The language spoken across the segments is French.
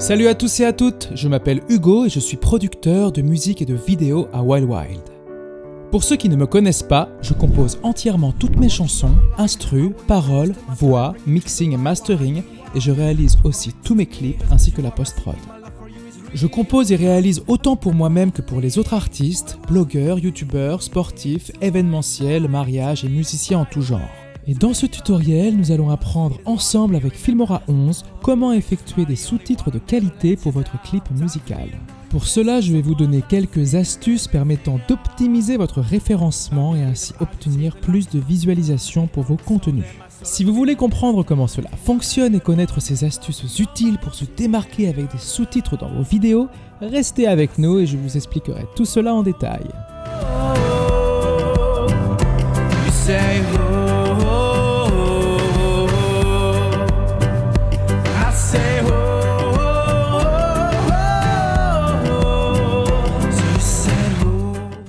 Salut à tous et à toutes, je m'appelle Hugo et je suis producteur de musique et de vidéos à Wild Wild. Pour ceux qui ne me connaissent pas, je compose entièrement toutes mes chansons, instrus, paroles, voix, mixing et mastering, et je réalise aussi tous mes clips ainsi que la post-prod. Je compose et réalise autant pour moi-même que pour les autres artistes, blogueurs, youtubeurs, sportifs, événementiels, mariages et musiciens en tout genre. Et dans ce tutoriel, nous allons apprendre ensemble avec Filmora 11 comment effectuer des sous-titres de qualité pour votre clip musical. Pour cela, je vais vous donner quelques astuces permettant d'optimiser votre référencement et ainsi obtenir plus de visualisation pour vos contenus. Si vous voulez comprendre comment cela fonctionne et connaître ces astuces utiles pour se démarquer avec des sous-titres dans vos vidéos, restez avec nous et je vous expliquerai tout cela en détail.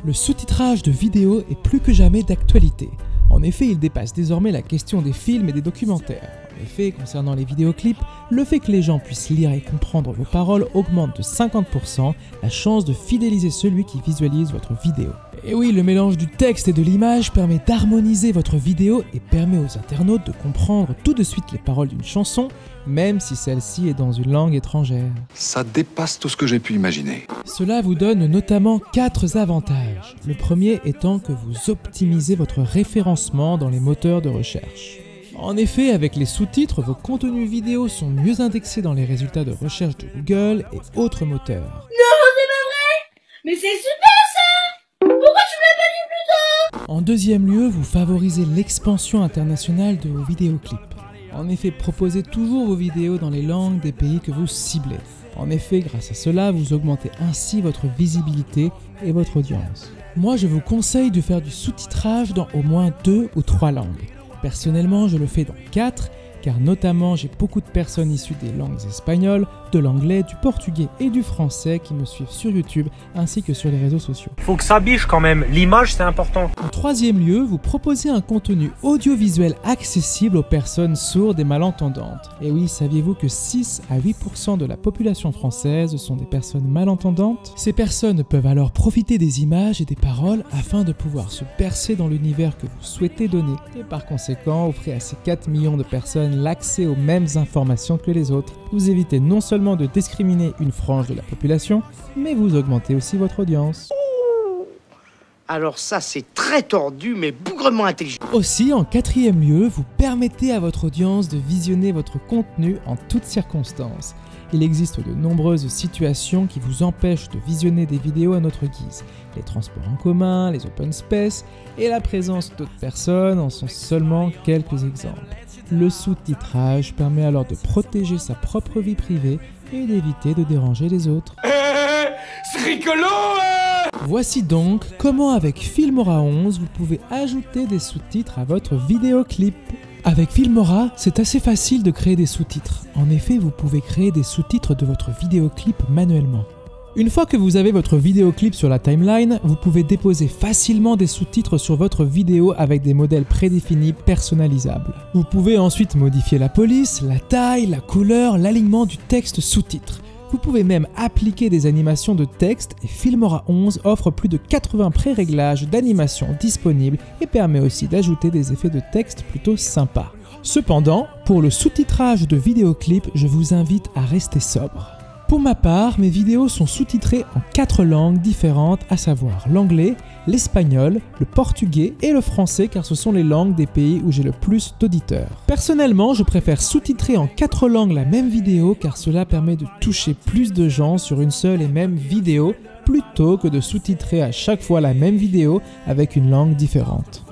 Le sous-titrage de vidéos est plus que jamais d'actualité. En effet, il dépasse désormais la question des films et des documentaires. En effet, concernant les vidéoclips, le fait que les gens puissent lire et comprendre vos paroles augmente de 50% la chance de fidéliser celui qui visualise votre vidéo. Et oui, le mélange du texte et de l'image permet d'harmoniser votre vidéo et permet aux internautes de comprendre tout de suite les paroles d'une chanson, même si celle-ci est dans une langue étrangère. Ça dépasse tout ce que j'ai pu imaginer. Cela vous donne notamment 4 avantages. Le premier étant que vous optimisez votre référencement dans les moteurs de recherche. En effet, avec les sous-titres, vos contenus vidéo sont mieux indexés dans les résultats de recherche de Google et autres moteurs. Non, c'est pas vrai! Mais c'est super ça! Pourquoi tu me l'as pas dit plus tôt? En deuxième lieu, vous favorisez l'expansion internationale de vos vidéoclips. En effet, proposez toujours vos vidéos dans les langues des pays que vous ciblez. En effet, grâce à cela, vous augmentez ainsi votre visibilité et votre audience. Moi, je vous conseille de faire du sous-titrage dans au moins 2 ou 3 langues. Personnellement, je le fais dans 4, car notamment j'ai beaucoup de personnes issues des langues espagnoles, de l'anglais, du portugais et du français qui me suivent sur YouTube ainsi que sur les réseaux sociaux. Faut que ça biche quand même, l'image c'est important. En troisième lieu, vous proposez un contenu audiovisuel accessible aux personnes sourdes et malentendantes. Et oui, saviez-vous que 6 à 8% de la population française sont des personnes malentendantes? Ces personnes peuvent alors profiter des images et des paroles afin de pouvoir se percer dans l'univers que vous souhaitez donner et par conséquent offrir à ces 4 millions de personnes l'accès aux mêmes informations que les autres. Vous évitez non seulement de discriminer une frange de la population, mais vous augmentez aussi votre audience. Alors ça c'est très tordu mais bougrement intelligent. Aussi, en quatrième lieu, vous permettez à votre audience de visionner votre contenu en toutes circonstances. Il existe de nombreuses situations qui vous empêchent de visionner des vidéos à notre guise. Les transports en commun, les open space et la présence d'autres personnes en sont seulement quelques exemples. Le sous-titrage permet alors de protéger sa propre vie privée et d'éviter de déranger les autres. C'est rigolo Voici donc comment avec Filmora 11 vous pouvez ajouter des sous-titres à votre vidéoclip. Avec Filmora, c'est assez facile de créer des sous-titres. En effet, vous pouvez créer des sous-titres de votre vidéoclip manuellement. Une fois que vous avez votre vidéoclip sur la timeline, vous pouvez déposer facilement des sous-titres sur votre vidéo avec des modèles prédéfinis personnalisables. Vous pouvez ensuite modifier la police, la taille, la couleur, l'alignement du texte sous-titre. Vous pouvez même appliquer des animations de texte et Filmora 11 offre plus de 80 pré-réglages d'animation disponibles et permet aussi d'ajouter des effets de texte plutôt sympas. Cependant, pour le sous-titrage de vidéoclips, je vous invite à rester sobre. Pour ma part, mes vidéos sont sous-titrées en 4 langues différentes, à savoir l'anglais, l'espagnol, le portugais et le français car ce sont les langues des pays où j'ai le plus d'auditeurs. Personnellement, je préfère sous-titrer en 4 langues la même vidéo car cela permet de toucher plus de gens sur une seule et même vidéo plutôt que de sous-titrer à chaque fois la même vidéo avec une langue différente.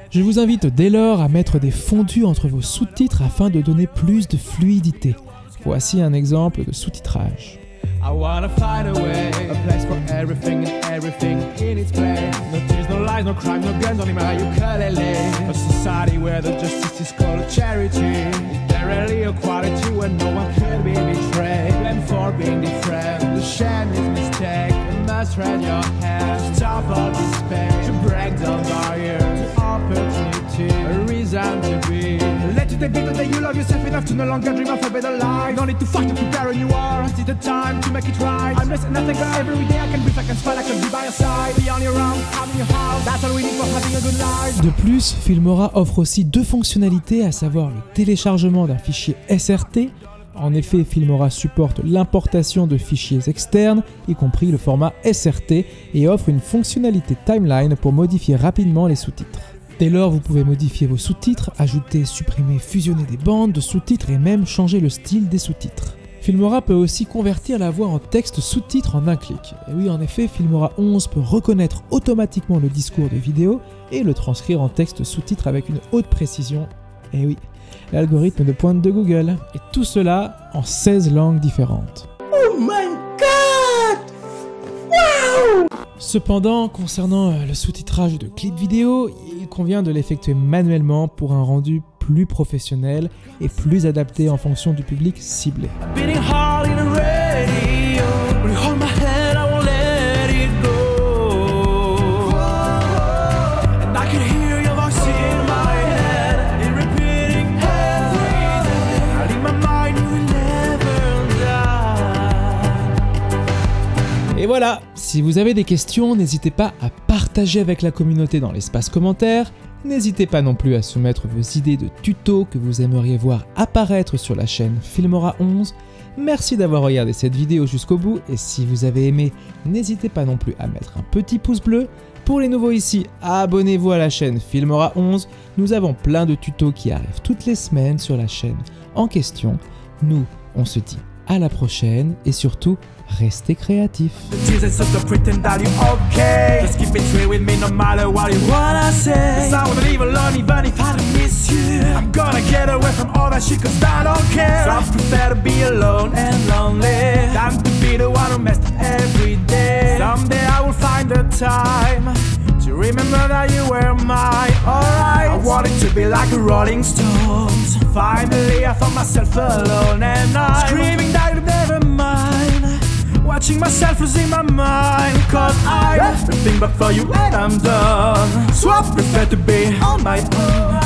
Je vous invite dès lors à mettre des fondus entre vos sous-titres afin de donner plus de fluidité. Voici un exemple de sous-titrage. I wanna find a way, a place for everything and everything in its place. No tears, no lies, no crime, no guns, only my ukulele. A society where the justice is called a charity. Is there really equality when no one can be betrayed? Blame for being different, the shame is mistake. You must raise your hand, stop all despair, to break down barriers, to opportunity, a reason to be. Let you take it that you love yourself enough. have to no longer dream of a better life. No need to fight to prepare a new war. It's the time to make it right. I'm less than nothing, but every day I can breathe, I can smile, I can be by your side. Be on your own, having your house. That's all we need for having a good life. De plus, Filmora offre aussi deux fonctionnalités, à savoir le téléchargement d'un fichier SRT. En effet, Filmora supporte l'importation de fichiers externes, y compris le format SRT, et offre une fonctionnalité timeline pour modifier rapidement les sous-titres. Dès lors, vous pouvez modifier vos sous-titres, ajouter, supprimer, fusionner des bandes de sous-titres et même changer le style des sous-titres. Filmora peut aussi convertir la voix en texte sous-titres en un clic. Et oui, en effet, Filmora 11 peut reconnaître automatiquement le discours de vidéo et le transcrire en texte sous-titres avec une haute précision. Et oui, l'algorithme de pointe de Google. Et tout cela en 16 langues différentes. Oh my god! Wow! Cependant, concernant le sous-titrage de clips vidéo, il convient de l'effectuer manuellement pour un rendu plus professionnel et plus adapté en fonction du public ciblé. Et voilà, si vous avez des questions, n'hésitez pas à partager avec la communauté dans l'espace commentaire. N'hésitez pas non plus à soumettre vos idées de tutos que vous aimeriez voir apparaître sur la chaîne Filmora 11. Merci d'avoir regardé cette vidéo jusqu'au bout et si vous avez aimé, n'hésitez pas non plus à mettre un petit pouce bleu. Pour les nouveaux ici, abonnez-vous à la chaîne Filmora 11. Nous avons plein de tutos qui arrivent toutes les semaines sur la chaîne en question. Nous, on se dit à la prochaine et surtout, restez créatifs. Jesus just to pretend that you're okay. Just keep it real with me no matter what you wanna say. 'Cause I wanna live alone even if I don't miss you. I'm gonna get away from all that shit 'cause I don't care. So I prefer to be alone and lonely than to be the one who messed up every day. Someday I will find the time to remember that you were mine. Alright, I want it to be like the Rolling Stones. Finally I found myself alone and I'm screaming that you never mind. Watching myself losing my mind. 'Cause I'm everything but for you and I'm done. So I prefer to be on my own.